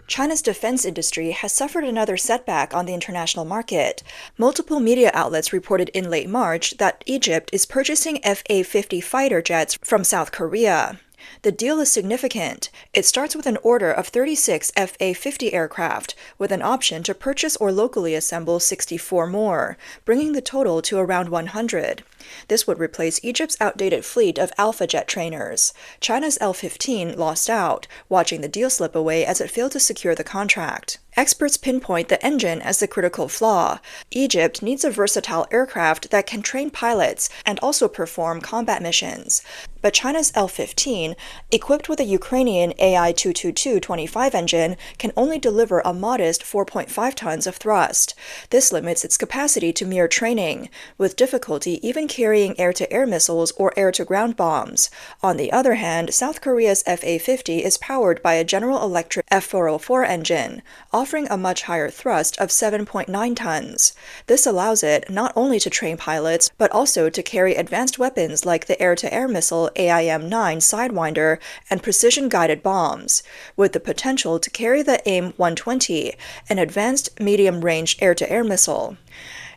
China's defense industry has suffered another setback on the international market. Multiple media outlets reported in late March that Egypt is purchasing F-A-50 fighter jets from South Korea. The deal is significant. It starts with an order of 36 F-A-50 aircraft, with an option to purchase or locally assemble 64 more, bringing the total to around 100. This would replace Egypt's outdated fleet of Alpha jet trainers. China's L-15 lost out, watching the deal slip away as it failed to secure the contract. Experts pinpoint the engine as the critical flaw. Egypt needs a versatile aircraft that can train pilots and also perform combat missions. But China's L-15, equipped with a Ukrainian AI-222-25 engine, can only deliver a modest 4.5 tons of thrust. This limits its capacity to mere training, with difficulty even carrying air-to-air missiles or air-to-ground bombs. On the other hand, South Korea's F-A-50 is powered by a General Electric F-404 engine, offering a much higher thrust of 7.9 tons. This allows it not only to train pilots, but also to carry advanced weapons like the air-to-air missile AIM-9 Sidewinder and precision-guided bombs, with the potential to carry the AIM-120, an advanced medium-range air-to-air missile.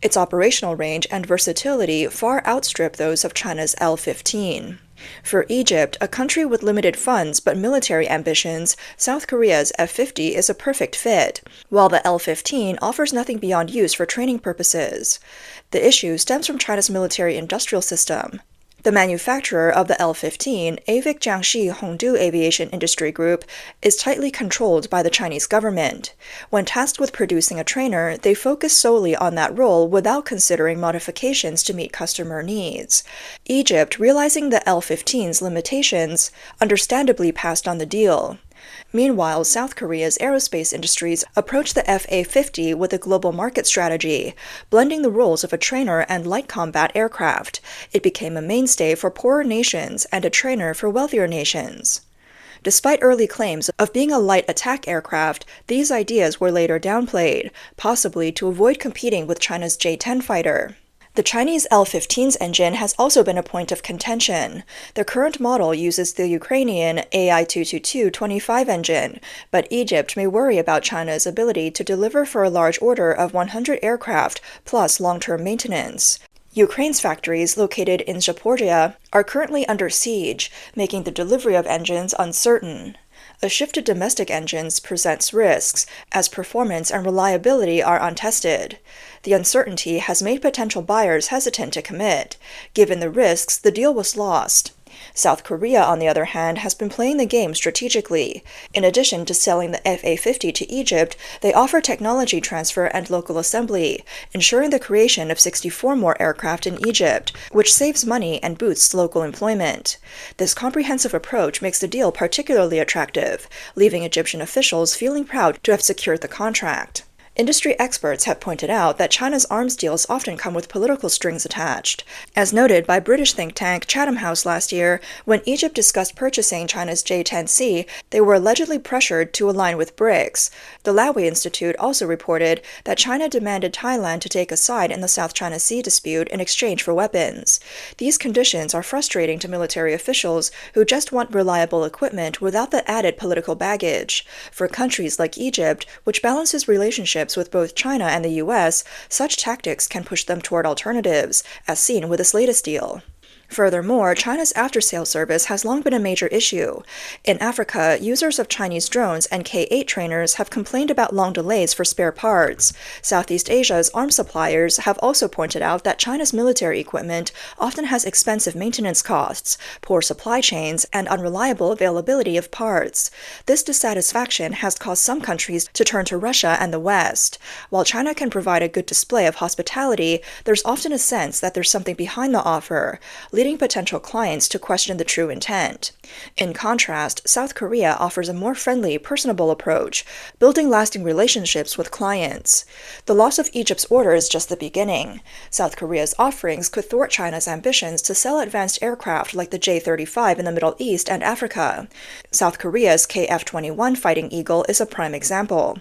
Its operational range and versatility far outstrip those of China's L-15. For Egypt, a country with limited funds but military ambitions, South Korea's F-50 is a perfect fit, while the L-15 offers nothing beyond use for training purposes. The issue stems from China's military-industrial system. The manufacturer of the L-15, AVIC Jiangxi Hongdu Aviation Industry Group, is tightly controlled by the Chinese government. When tasked with producing a trainer, they focus solely on that role without considering modifications to meet customer needs. Egypt, realizing the L-15's limitations, understandably passed on the deal. Meanwhile, South Korea's aerospace industries approached the F-A-50 with a global market strategy, blending the roles of a trainer and light combat aircraft. It became a mainstay for poorer nations and a trainer for wealthier nations. Despite early claims of being a light attack aircraft, these ideas were later downplayed, possibly to avoid competing with China's J-10 fighter. The Chinese L-15's engine has also been a point of contention. The current model uses the Ukrainian AI-222-25 engine, but Egypt may worry about China's ability to deliver for a large order of 100 aircraft plus long-term maintenance. Ukraine's factories, located in Zaporizhzhia, are currently under siege, making the delivery of engines uncertain. A shift to domestic engines presents risks, as performance and reliability are untested. The uncertainty has made potential buyers hesitant to commit. Given the risks, the deal was lost. South Korea, on the other hand, has been playing the game strategically. In addition to selling the F-A-50 to Egypt, they offer technology transfer and local assembly, ensuring the creation of 64 more aircraft in Egypt, which saves money and boosts local employment. This comprehensive approach makes the deal particularly attractive, leaving Egyptian officials feeling proud to have secured the contract. Industry experts have pointed out that China's arms deals often come with political strings attached. As noted by British think tank Chatham House last year, when Egypt discussed purchasing China's J-10C, they were allegedly pressured to align with BRICS. The Lowy Institute also reported that China demanded Thailand to take a side in the South China Sea dispute in exchange for weapons. These conditions are frustrating to military officials who just want reliable equipment without the added political baggage. For countries like Egypt, which balances relationships with both China and the US, such tactics can push them toward alternatives, as seen with this latest deal. Furthermore, China's after-sales service has long been a major issue. In Africa, users of Chinese drones and K-8 trainers have complained about long delays for spare parts. Southeast Asia's arms suppliers have also pointed out that China's military equipment often has expensive maintenance costs, poor supply chains, and unreliable availability of parts. This dissatisfaction has caused some countries to turn to Russia and the West. While China can provide a good display of hospitality, there's often a sense that there's something behind the offer, leading potential clients to question the true intent. In contrast, South Korea offers a more friendly, personable approach, building lasting relationships with clients. The loss of Egypt's order is just the beginning. South Korea's offerings could thwart China's ambitions to sell advanced aircraft like the J-35 in the Middle East and Africa. South Korea's KF-21 Fighting Eagle is a prime example.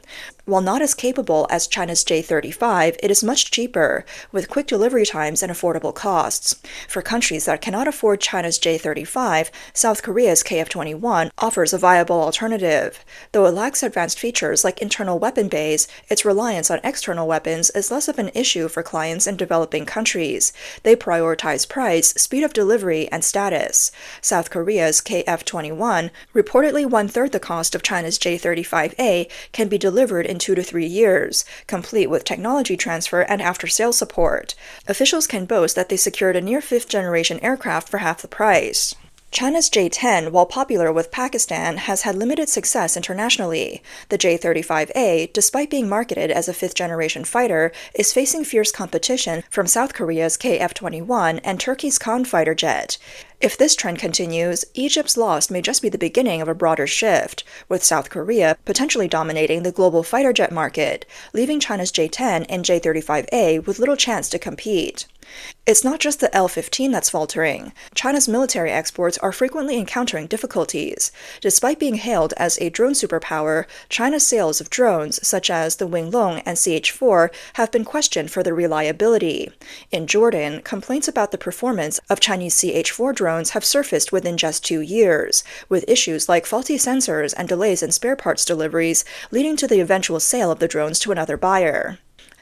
While not as capable as China's J-35, it is much cheaper, with quick delivery times and affordable costs. For countries that cannot afford China's J-35, South Korea's KF-21 offers a viable alternative. Though it lacks advanced features like internal weapon bays, its reliance on external weapons is less of an issue for clients in developing countries. They prioritize price, speed of delivery, and status. South Korea's KF-21, reportedly one-third the cost of China's J-35A, can be delivered in 2 to 3 years, complete with technology transfer and after-sales support. Officials can boast that they secured a near fifth-generation aircraft for half the price. China's J-10, while popular with Pakistan, has had limited success internationally. The J-35A, despite being marketed as a fifth-generation fighter, is facing fierce competition from South Korea's KF-21 and Turkey's Khan fighter jet. If this trend continues, Egypt's loss may just be the beginning of a broader shift, with South Korea potentially dominating the global fighter jet market, leaving China's J-10 and J-35A with little chance to compete. It's not just the L-15 that's faltering. China's military exports are frequently encountering difficulties. Despite being hailed as a drone superpower, China's sales of drones, such as the Winglong and CH-4, have been questioned for their reliability. In Jordan, complaints about the performance of Chinese CH-4 drones have surfaced within just 2 years, with issues like faulty sensors and delays in spare parts deliveries leading to the eventual sale of the drones to another buyer.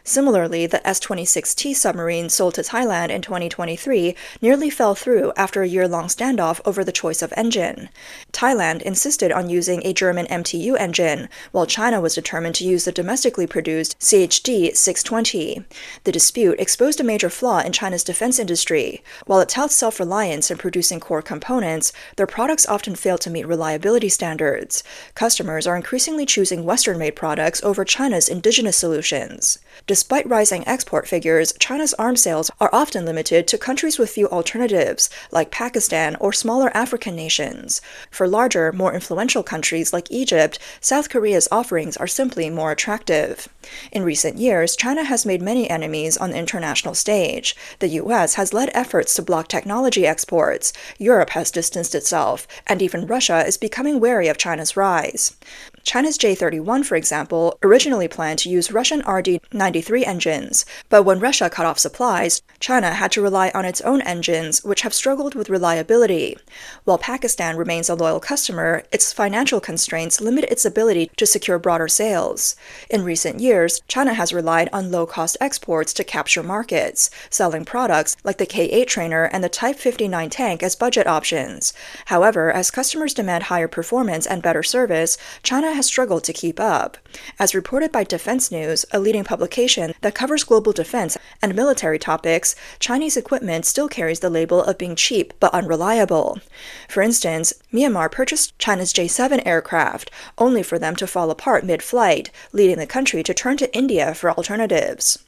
Similarly, the S-26T submarine sold to Thailand in 2023 nearly fell through after a year-long standoff over the choice of engine. Thailand insisted on using a German MTU engine, while China was determined to use the domestically produced CHD-620. The dispute exposed a major flaw in China's defense industry. While it touts self-reliance in producing core components, their products often fail to meet reliability standards. Customers are increasingly choosing Western-made products over China's indigenous solutions. Despite rising export figures, China's arms sales are often limited to countries with few alternatives, like Pakistan or smaller African nations. For larger, more influential countries like Egypt, South Korea's offerings are simply more attractive. In recent years, China has made many enemies on the international stage. The US has led efforts to block technology exports, Europe has distanced itself, and even Russia is becoming wary of China's rise. China's J-31, for example, originally planned to use Russian RD-93 engines, but when Russia cut off supplies, China had to rely on its own engines, which have struggled with reliability. While Pakistan remains a loyal customer, its financial constraints limit its ability to secure broader sales. In recent years, China has relied on low-cost exports to capture markets, selling products like the K-8 trainer and the Type 59 tank as budget options. However, as customers demand higher performance and better service, China has struggled to keep up. As reported by Defense News, a leading publication that covers global defense and military topics, Chinese equipment still carries the label of being cheap but unreliable. For instance, Myanmar purchased China's J-7 aircraft, only for them to fall apart mid-flight, leading the country to turn to India for alternatives.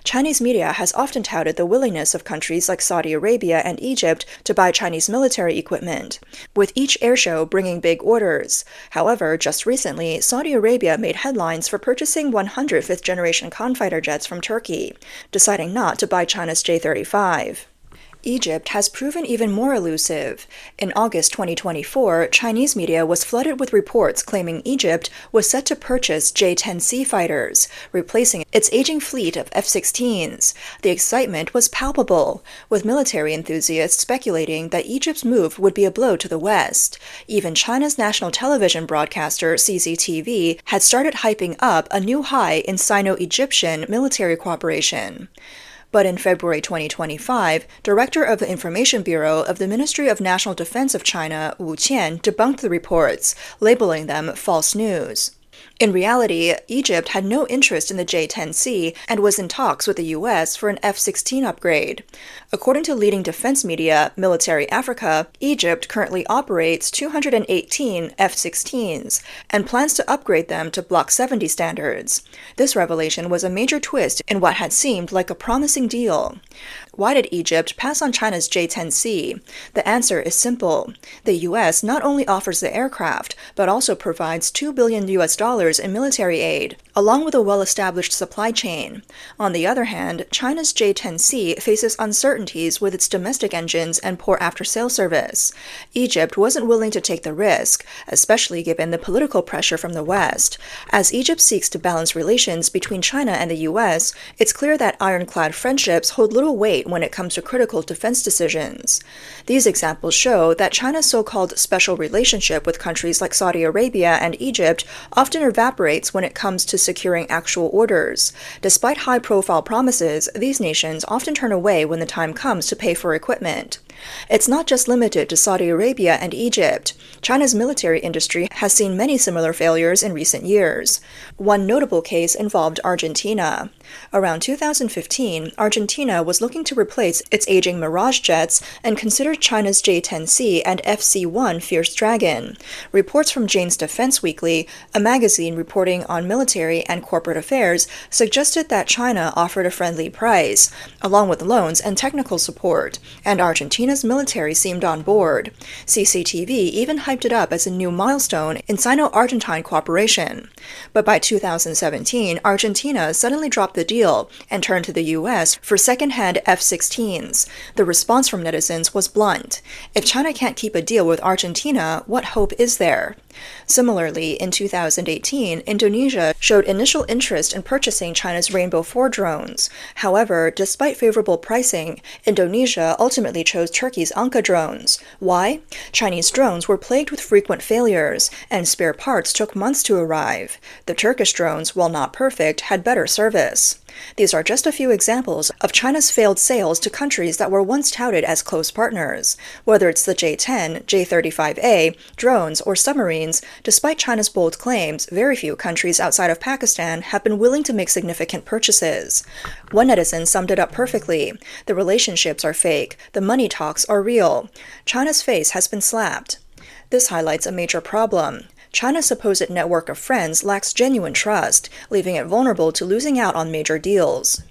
Chinese media has often touted the willingness of countries like Saudi Arabia and Egypt to buy Chinese military equipment, with each airshow bringing big orders. However, just recently, Saudi Arabia made headlines for purchasing 100 fifth-generation Khan fighter jets from Turkey, deciding not to buy China's J-35. Egypt has proven even more elusive. In August 2024, Chinese media was flooded with reports claiming Egypt was set to purchase J-10C fighters, replacing its aging fleet of F-16s. The excitement was palpable, with military enthusiasts speculating that Egypt's move would be a blow to the West. Even China's national television broadcaster, CCTV, had started hyping up a new high in Sino-Egyptian military cooperation. But in February 2025, Director of the Information Bureau of the Ministry of National Defense of China, Wu Qian, debunked the reports, labeling them false news. In reality, Egypt had no interest in the J-10C and was in talks with the US for an F-16 upgrade. According to leading defense media, Military Africa, Egypt currently operates 218 F-16s and plans to upgrade them to Block 70 standards. This revelation was a major twist in what had seemed like a promising deal. Why did Egypt pass on China's J-10C? The answer is simple. The US not only offers the aircraft, but also provides $2 billion in military aid, along with a well-established supply chain. On the other hand, China's J-10C faces uncertainties with its domestic engines and poor after-sales service. Egypt wasn't willing to take the risk, especially given the political pressure from the West. As Egypt seeks to balance relations between China and the U.S., it's clear that ironclad friendships hold little weight when it comes to critical defense decisions. These examples show that China's so-called special relationship with countries like Saudi Arabia and Egypt often evaporates when it comes to securing actual orders. Despite high-profile promises, these nations often turn away when the time comes to pay for equipment. It's not just limited to Saudi Arabia and Egypt. China's military industry has seen many similar failures in recent years. One notable case involved Argentina. Around 2015, Argentina was looking to replace its aging Mirage jets and considered China's J-10C and FC-1 Fierce Dragon. Reports from Jane's Defense Weekly, a magazine reporting on military and corporate affairs, suggested that China offered a friendly price, along with loans and technical support, and Argentina's military seemed on board. CCTV even hyped it up as a new milestone in Sino-Argentine cooperation. But by 2017, Argentina suddenly dropped the deal and turned to the U.S. for second-hand F-16s. The response from netizens was blunt. If China can't keep a deal with Argentina, what hope is there? Similarly, in 2018, Indonesia showed initial interest in purchasing China's Rainbow 4 drones. However, despite favorable pricing, Indonesia ultimately chose Turkey's Anka drones. Why? Chinese drones were plagued with frequent failures, and spare parts took months to arrive. The Turkish drones, while not perfect, had better service. These are just a few examples of China's failed sales to countries that were once touted as close partners. Whether it's the J-10, J-35A, drones, or submarines, despite China's bold claims, very few countries outside of Pakistan have been willing to make significant purchases. One netizen summed it up perfectly. The relationships are fake. The money talks are real. China's face has been slapped. This highlights a major problem. China's supposed network of friends lacks genuine trust, leaving it vulnerable to losing out on major deals.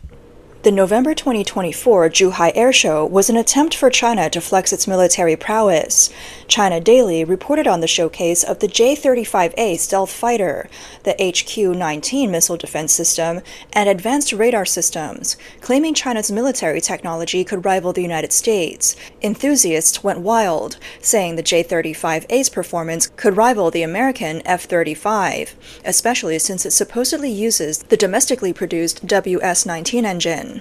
The November 2024 Zhuhai Air Show was an attempt for China to flex its military prowess. China Daily reported on the showcase of the J-35A stealth fighter, the HQ-19 missile defense system, and advanced radar systems, claiming China's military technology could rival the United States. Enthusiasts went wild, saying the J-35A's performance could rival the American F-35, especially since it supposedly uses the domestically produced WS-19 engine.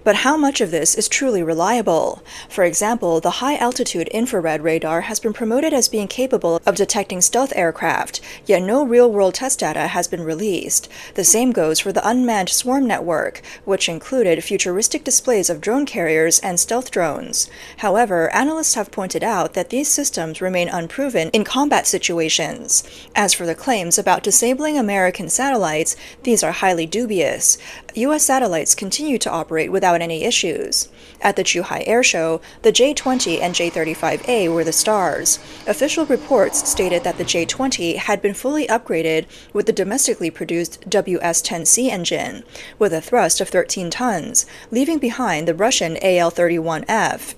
But how much of this is truly reliable? For example, the high-altitude infrared radar has been promoted as being capable of detecting stealth aircraft, yet no real-world test data has been released. The same goes for the unmanned swarm network, which included futuristic displays of drone carriers and stealth drones. However, analysts have pointed out that these systems remain unproven in combat situations. As for the claims about disabling American satellites, these are highly dubious. U.S. satellites continue to operate without any issues. At the Zhuhai Air Show, the J-20 and J-35A were the stars. Official reports stated that the J-20 had been fully upgraded with the domestically produced WS-10C engine, with a thrust of 13 tons, leaving behind the Russian AL-31F.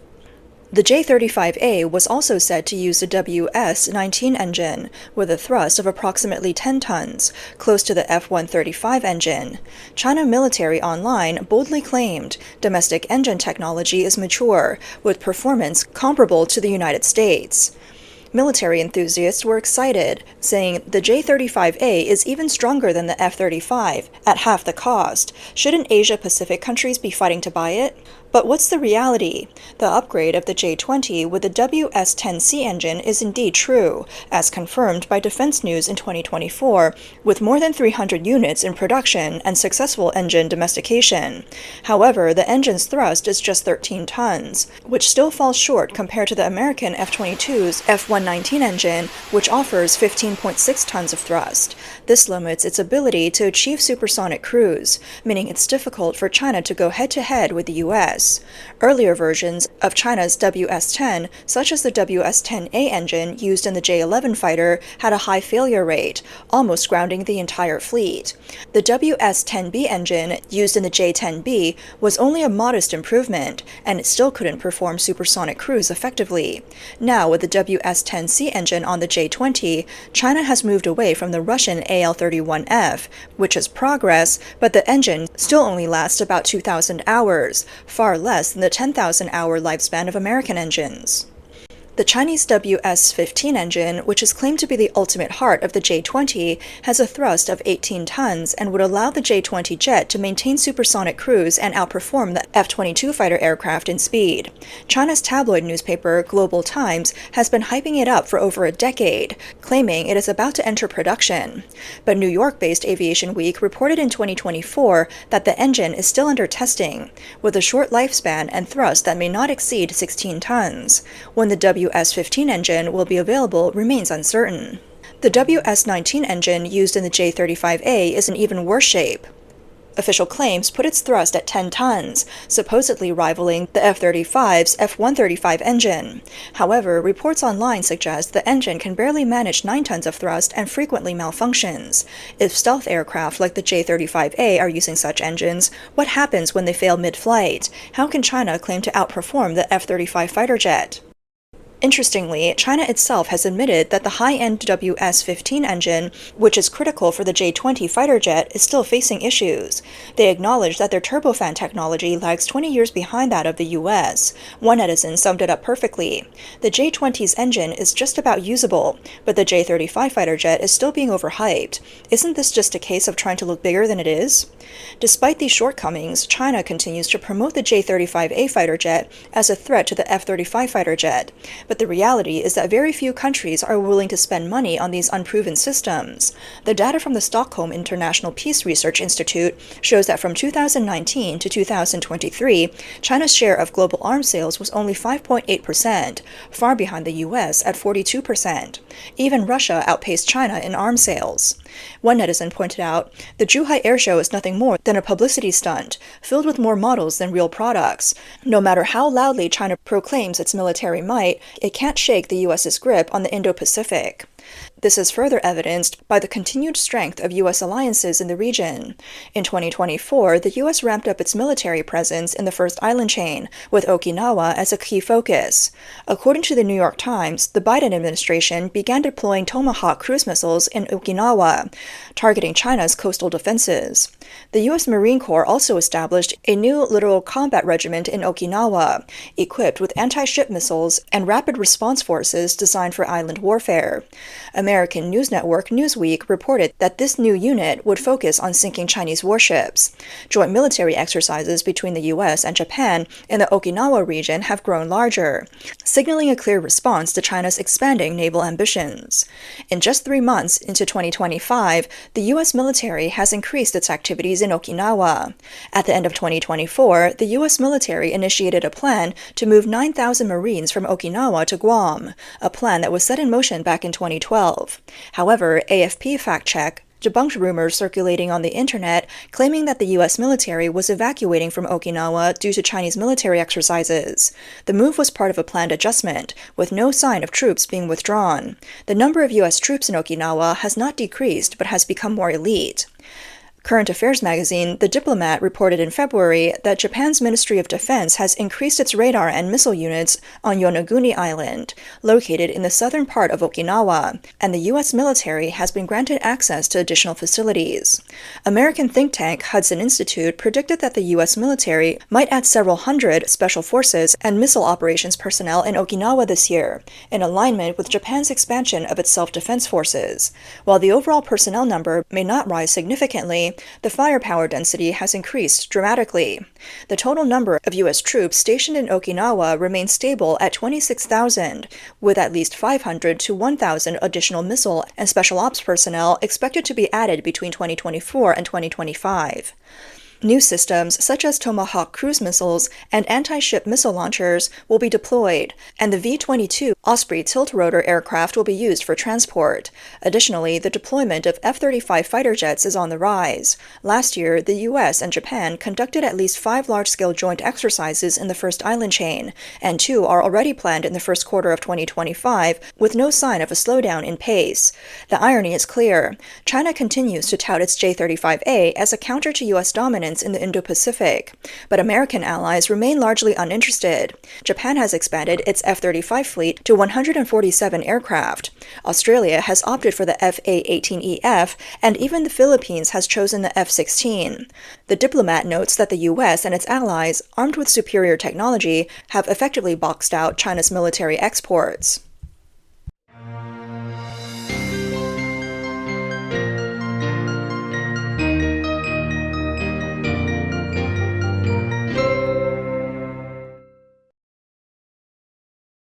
The J-35A was also said to use the WS-19 engine, with a thrust of approximately 10 tons, close to the F-135 engine. China Military Online boldly claimed domestic engine technology is mature, with performance comparable to the United States. Military enthusiasts were excited, saying the J-35A is even stronger than the F-35, at half the cost. Shouldn't Asia-Pacific countries be fighting to buy it? But what's the reality? The upgrade of the J-20 with the WS-10C engine is indeed true, as confirmed by Defense News in 2024, with more than 300 units in production and successful engine domestication. However, the engine's thrust is just 13 tons, which still falls short compared to the American F-22's F-119 engine, which offers 15.6 tons of thrust. This limits its ability to achieve supersonic cruise, meaning it's difficult for China to go head-to-head with the U.S. dangerous. Earlier versions of China's WS-10, such as the WS-10A engine used in the J-11 fighter, had a high failure rate, almost grounding the entire fleet. The WS-10B engine used in the J-10B was only a modest improvement, and it still couldn't perform supersonic cruise effectively. Now, with the WS-10C engine on the J-20, China has moved away from the Russian AL-31F, which is progress, but the engine still only lasts about 2,000 hours, far less than the 10,000-hour lifespan of American engines. The Chinese WS-15 engine, which is claimed to be the ultimate heart of the J-20, has a thrust of 18 tons and would allow the J-20 jet to maintain supersonic cruise and outperform the F-22 fighter aircraft in speed. China's tabloid newspaper, Global Times, has been hyping it up for over a decade, claiming it is about to enter production. But New York-based Aviation Week reported in 2024 that the engine is still under testing, with a short lifespan and thrust that may not exceed 16 tons. When the WS-15 engine will be available remains uncertain. The WS-19 engine used in the J-35A is in even worse shape. Official claims put its thrust at 10 tons, supposedly rivaling the F-35's F-135 engine. However, reports online suggest the engine can barely manage 9 tons of thrust and frequently malfunctions. If stealth aircraft like the J-35A are using such engines, what happens when they fail mid-flight? How can China claim to outperform the F-35 fighter jet? Interestingly, China itself has admitted that the high-end WS-15 engine, which is critical for the J-20 fighter jet, is still facing issues. They acknowledge that their turbofan technology lags 20 years behind that of the US. One netizen summed it up perfectly. The J-20's engine is just about usable, but the J-35 fighter jet is still being overhyped. Isn't this just a case of trying to look bigger than it is? Despite these shortcomings, China continues to promote the J-35A fighter jet as a threat to the F-35 fighter jet. But the reality is that very few countries are willing to spend money on these unproven systems. The data from the Stockholm International Peace Research Institute shows that from 2019 to 2023, China's share of global arms sales was only 5.8%, far behind the US at 42%. Even Russia outpaced China in arms sales. One netizen pointed out, the Zhuhai Airshow is nothing more than a publicity stunt, filled with more models than real products. No matter how loudly China proclaims its military might, it can't shake the US's grip on the Indo-Pacific. This is further evidenced by the continued strength of U.S. alliances in the region. In 2024, the U.S. ramped up its military presence in the first island chain, with Okinawa as a key focus. According to the New York Times, the Biden administration began deploying Tomahawk cruise missiles in Okinawa, targeting China's coastal defenses. The U.S. Marine Corps also established a new littoral combat regiment in Okinawa, equipped with anti-ship missiles and rapid response forces designed for island warfare. American news network Newsweek reported that this new unit would focus on sinking Chinese warships. Joint military exercises between the U.S. and Japan in the Okinawa region have grown larger, signaling a clear response to China's expanding naval ambitions. In just 3 months into 2025, the U.S. military has increased its activities in Okinawa. At the end of 2024, the U.S. military initiated a plan to move 9,000 Marines from Okinawa to Guam, a plan that was set in motion back in 2012. However, AFP fact-check debunked rumors circulating on the internet claiming that the U.S. military was evacuating from Okinawa due to Chinese military exercises. The move was part of a planned adjustment, with no sign of troops being withdrawn. The number of U.S. troops in Okinawa has not decreased but has become more elite. Current Affairs magazine The Diplomat reported in February that Japan's Ministry of Defense has increased its radar and missile units on Yonaguni Island, located in the southern part of Okinawa, and the U.S. military has been granted access to additional facilities. American think tank Hudson Institute predicted that the U.S. military might add several hundred special forces and missile operations personnel in Okinawa this year, in alignment with Japan's expansion of its self-defense forces. While the overall personnel number may not rise significantly, the firepower density has increased dramatically. The total number of U.S. troops stationed in Okinawa remains stable at 26,000, with at least 500 to 1,000 additional missile and special ops personnel expected to be added between 2024 and 2025. New systems such as Tomahawk cruise missiles and anti-ship missile launchers will be deployed, and the V-22 Osprey tilt-rotor aircraft will be used for transport. Additionally, the deployment of F-35 fighter jets is on the rise. Last year, the U.S. and Japan conducted at least 5 large-scale joint exercises in the first island chain, and 2 are already planned in the first quarter of 2025, with no sign of a slowdown in pace. The irony is clear. China continues to tout its J-35A as a counter to U.S. dominance in the Indo-Pacific, but American allies remain largely uninterested. Japan has expanded its F-35 fleet to 147 aircraft. Australia has opted for the FA-18EF, and even the Philippines has chosen the F-16. The diplomat notes that the U.S. and its allies, armed with superior technology, have effectively boxed out China's military exports.